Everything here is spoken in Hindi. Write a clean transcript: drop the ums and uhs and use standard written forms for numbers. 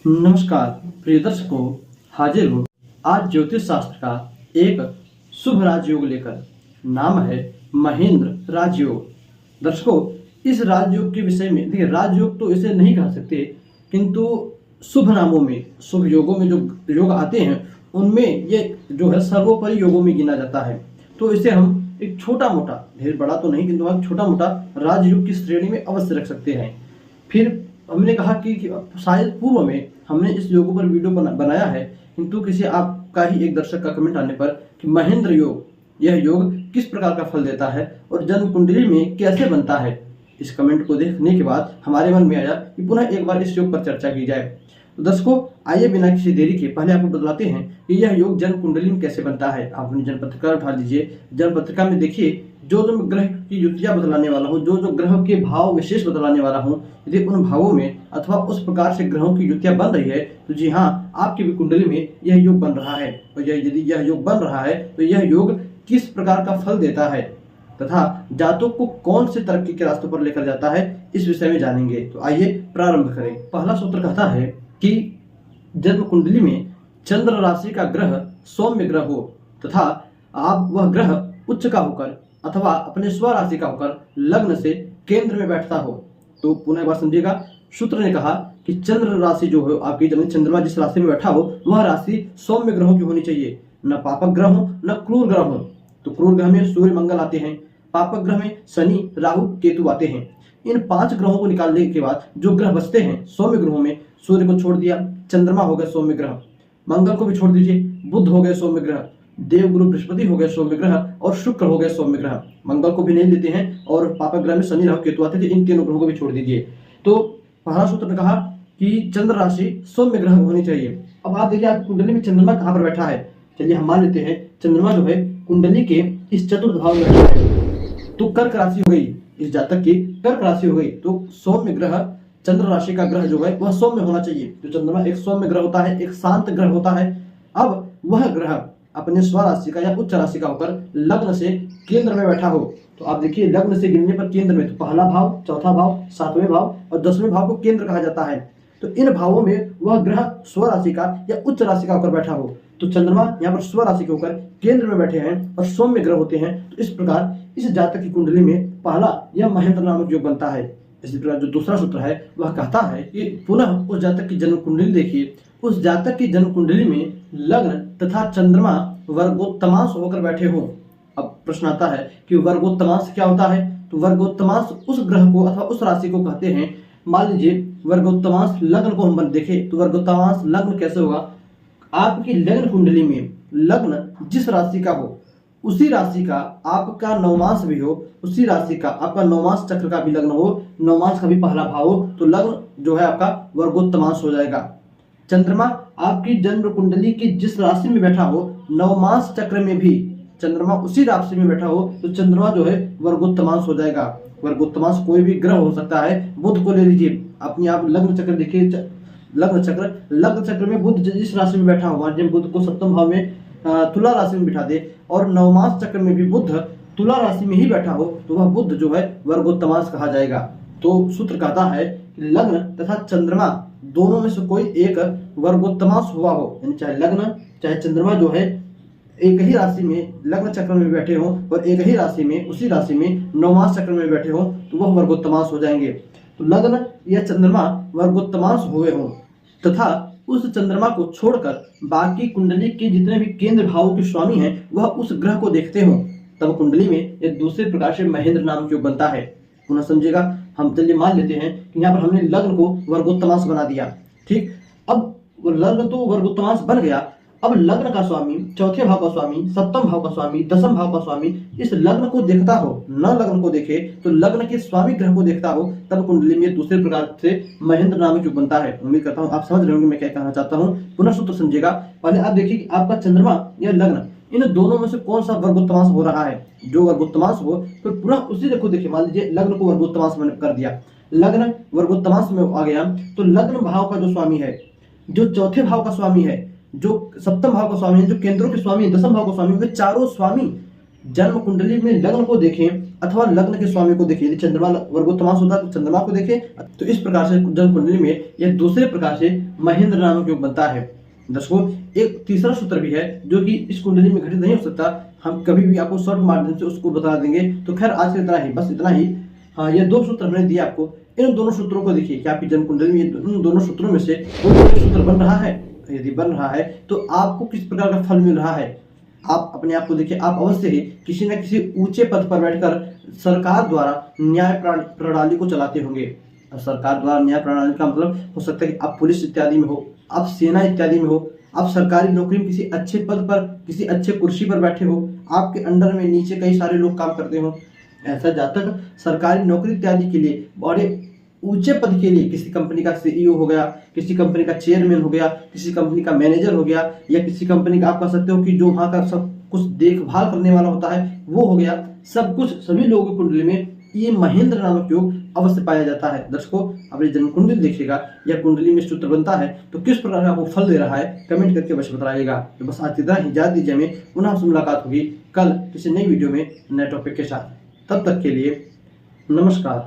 नमस्कार प्रिय दर्शकों, हाजिर हूँ आज ज्योतिष शास्त्र का एक शुभ राजयोग लेकर। नाम है महेंद्र राजयोग। दर्शकों, इस राजयोग के विषय में देखिए, राजयोग तो इसे नहीं कह सकते, किंतु शुभ नामों में, शुभ योगों में जो योग आते हैं उनमें ये जो है सर्वोपरि योगों में गिना जाता है। तो इसे हम एक छोटा मोटा, ढेर बड़ा तो नहीं, किंतु एक छोटा मोटा राजयोग की श्रेणी में अवश्य रख सकते हैं। फिर हमने कहा कि शायद पूर्व में हमने इस योग पर वीडियो बनाया है, किंतु किसी आपका ही एक दर्शक का कमेंट आने पर कि महेंद्र योग, यह योग किस प्रकार का फल देता है और जन्म कुंडली में कैसे बनता है, इस कमेंट को देखने के बाद हमारे मन में आया कि पुनः एक बार इस योग पर चर्चा की जाए। तो दर्शकों, आइए बिना किसी देरी के पहले आपको बतलाते हैं कि यह योग जन्म कुंडली में कैसे बनता है। आप अपनी जन्म पत्रिका उठा लीजिए। जन्म पत्रिका में देखिए, जो ग्रह की युतियां बदलाने वाला हूँ, जो ग्रह के भाव विशेष बदलाने वाला हूँ, यदि उन भावों में अथवा उस प्रकार से ग्रहों की युतियां बन रही है तो जी हाँ, आपकी भी कुंडली में यह योग बन रहा है। और यदि यह योग बन रहा है तो यह योग किस प्रकार का फल देता है तथा जातक को कौन से तरक्की के रास्तों पर लेकर जाता है, इस विषय में जानेंगे। तो आइए प्रारंभ करें। पहला सूत्र कहता है कि जन्म कुंडली में चंद्र राशि का ग्रह सौम्य ग्रह हो तथा आप वह ग्रह उच्च का होकर अथवा अपने स्व राशि का होकर लग्न से केंद्र में बैठता हो। तो पुनः एक बार समझिएगा, सूत्र ने कहा कि चंद्र राशि जो हो आपकी, चंद्रमा जिस राशि में बैठा हो वह राशि सौम्य ग्रहों की होनी चाहिए, न पापक ग्रह हो न क्रूर ग्रह हो। तो क्रूर ग्रह में सूर्य मंगल आते हैं, पापक ग्रह में शनि राहु केतु आते हैं। इन 5 ग्रहों को निकालने के बाद जो ग्रह बचते हैं सौम्य ग्रहों में, सूर्य को छोड़ दिया, चंद्रमा हो गए सौम्य ग्रह, मंगल को भी छोड़ दीजिए, बुध हो गए सौम्य ग्रह, देवगुरु बृहस्पति हो गए सौम्य ग्रह और शुक्र हो गए सौम्य ग्रह। मंगल को भी नहीं लेते हैं और पापक ग्रह में शनि राहु केतु आते थे, इन तीनों ग्रहों को भी छोड़ दीजिए। तो पहला सूत्र ने कहा कि चंद्र राशि सौम्य ग्रह होनी चाहिए। अब आप देखिए, आप कुंडली में चंद्रमा कहाँ पर बैठा है। चलिए हम मान लेते हैं चंद्रमा जो है कुंडली के इस चतुर्थ भाव में बैठा है, तो कर्क राशि हो गई, इस जातक की कर्क राशि हो गई। तो सौम्य ग्रह, चंद्र राशि का ग्रह जो है वह सौम्य होना चाहिए। तो चंद्रमा एक सौम्य ग्रह होता है, एक शांत ग्रह होता है। अब वह ग्रह अपने स्व राशि का या उच्च राशि का होकर लग्न से केंद्र में बैठा हो। तो आप देखिए, लग्न से गिनने पर केंद्र में, तो पहला भाव, चौथा भाव, 7वें भाव और 10वें भाव को केंद्र कहा जाता है। तो इन भावों में वह ग्रह स्व राशि का या उच्च राशि का होकर बैठा हो। तो चंद्रमा यहाँ पर स्व राशि के होकर केंद्र में बैठे हैं और सौम्य ग्रह होते हैं। तो इस प्रकार इस जातक की कुंडली में पहला यह महेंद्र नामक योग बनता है। इसी प्रकार जो दूसरा सूत्र है वह कहता है कि पुनः उस जातक की जन्म कुंडली देखिए, उस जातक की जन्म कुंडली में लग्न तथा चंद्रमा वर्गोत्तमांश होकर बैठे हो। अब प्रश्न आता है कि वर्गोत्तमांश क्या होता है। तो वर्गोत्तमांश उस ग्रह को अथवा उस राशि को कहते हैं। मान लीजिए वर्गोत्तमांश लग्न को हम देखें तो वर्गोत्तमांश लग्न कैसे होगा। आपकी लग्न कुंडली में लग्न जिस राशि का हो उसी राशि का आपका नवमांश भी हो, उसी राशि का आपका नवमांश चक्र का भी लग्न हो, नवमांश का भी पहला भाव हो, तो लग्न जो है आपका वर्गोत्तमांश हो जाएगा। चंद्रमा आपकी जन्म कुंडली की जिस राशि में बैठा हो, नवमांश चक्र में भी चंद्रमा उसी राशि में बैठा हो, तो चंद्रमा जो है वर्गोत्तमांश हो जाएगा। वर्गोत्तमांश कोई भी ग्रह हो सकता है। बुध को ले लीजिए, अपने आप लग्न चक्र देखिए, लग्न चक्र में बुध जिस राशि में बैठा हो, बुध को 7वें भाव में तुला राशि में बिठा दे और नवमांश चक्र में भी बुध तुला राशि में ही बैठा हो, तो वह बुध जो है वर्गोत्तमांश कहा जाएगा। तो सूत्र कहता है कि लग्न तथा चंद्रमा दोनों में से कोई एक वर्गोत्तमांश हुआ हो, यानी चाहे लग्न चाहे चंद्रमा जो है एक ही राशि में लग्न चक्र में बैठे हो और एक ही राशि में, उसी राशि में नवमांश चक्र में बैठे हो, तो वह वर्गोत्तमांश हो जाएंगे। तो लग्न या चंद्रमा वर्गोत्तमांश हुए हो तथा उस चंद्रमा को छोड़कर बाकी कुंडली के जितने भी केंद्र भावों के स्वामी हैं वह उस ग्रह को देखते हो, तब कुंडली में एक दूसरे प्रकार से महेंद्र नाम योग बनता है। पुनः समझिएगा, हम चलिए मान लेते हैं कि यहाँ पर हमने लग्न को वर्गोत्तमांश बना दिया। ठीक, अब लग्न तो वर्गोत्तमांश बन गया। अब लग्न का स्वामी, चौथे भाव का स्वामी, 7वें भाव का स्वामी, 10वें भाव का स्वामी इस लग्न को देखता हो, न लग्न को देखे तो लग्न के स्वामी ग्रह को देखता हो, तब कुंडली में दूसरे प्रकार से महेंद्र नामक योग बनता है। उम्मीद करता हूँ आप समझ रहे होंगे मैं क्या कहना चाहता हूँ। पुनः सूत्र समझिएगा। पहले आप देखिए कि आपका चंद्रमा या लग्न, इन दोनों में से कौन सा वर्गोत्तमांश हो रहा है। जो वर्गोत्तमांश हो तो पुनः उसी देखो, देखिए मान लीजिए लग्न को वर्गोत्तमांश मैंने कर दिया, लग्न वर्गोत्तमांश में आ गया, तो लग्न भाव का जो स्वामी है, जो चौथे भाव का स्वामी है, जो 7वें भाव का स्वामी है, जो केंद्रों के स्वामी है, 10वें भाव का स्वामी, वे चारों स्वामी जन्म कुंडली में लग्न को देखें अथवा लग्न के स्वामी को देखें, यदि चंद्रमा वर्गोत्तमांश होता है तो चंद्रमा को देखें, तो इस प्रकार से जन्म कुंडली में यह दूसरे प्रकार से महेंद्र नामक योग बनता है। दर्शकों, एक तीसरा सूत्र भी है जो कि इस कुंडली में घटित नहीं हो सकता, हम कभी भी आपको शॉर्ट माध्यम से उसको बता देंगे। तो खैर आज के इतना ही, बस इतना ही। हाँ, ये 2 सूत्र हमने दिए आपको, इन दोनों सूत्रों को देखिए कि आपकी जन्म कुंडली में इन दोनों सूत्रों में से कोई सूत्र बन रहा है। यदि बन रहा है तो आपको किस प्रकार का फल मिल रहा है, आप अपने आप को देखिए। आप अवश्य ही किसी न किसी ऊंचे पद पर बैठकर सरकार द्वारा न्याय प्रणाली को चलाते होंगे। सरकार द्वारा न्याय प्रणाली का मतलब हो सकता है कि आप पुलिस इत्यादि में हो, आप सेना इत्यादि में हो, आप सरकारी नौकरी में किसी अच्छे पद पर, किसी अच्छे कुर्सी पर बैठे हो, आपके अंडर में नीचे कई सारे लोग काम करते हो। ऐसा जातक सरकारी नौकरी इत्यादि के लिए, बड़े ऊंचे पद के लिए, किसी कंपनी का सीईओ हो गया, किसी कंपनी का चेयरमैन हो गया, किसी कंपनी का मैनेजर हो गया, या किसी कंपनी का आप कह सकते हो कि जो वहां का सब कुछ देखभाल करने वाला होता है वो हो गया, सब कुछ सभी लोगों की कुंडली में ये महेंद्र नामक योग अवश्य पाया जाता है। दर्शकों, अपनी जन्म कुंडली देखिएगा या कुंडली में सूत्र बनता है तो किस प्रकार का आपको फल दे रहा है कमेंट करके अवश्य बताइएगा। तो बस आज इतना ही, इजाजत दीजिए, हमें पुनः आपसे मुलाकात होगी कल किसी नई वीडियो में नए टॉपिक के साथ। तब तक के लिए नमस्कार।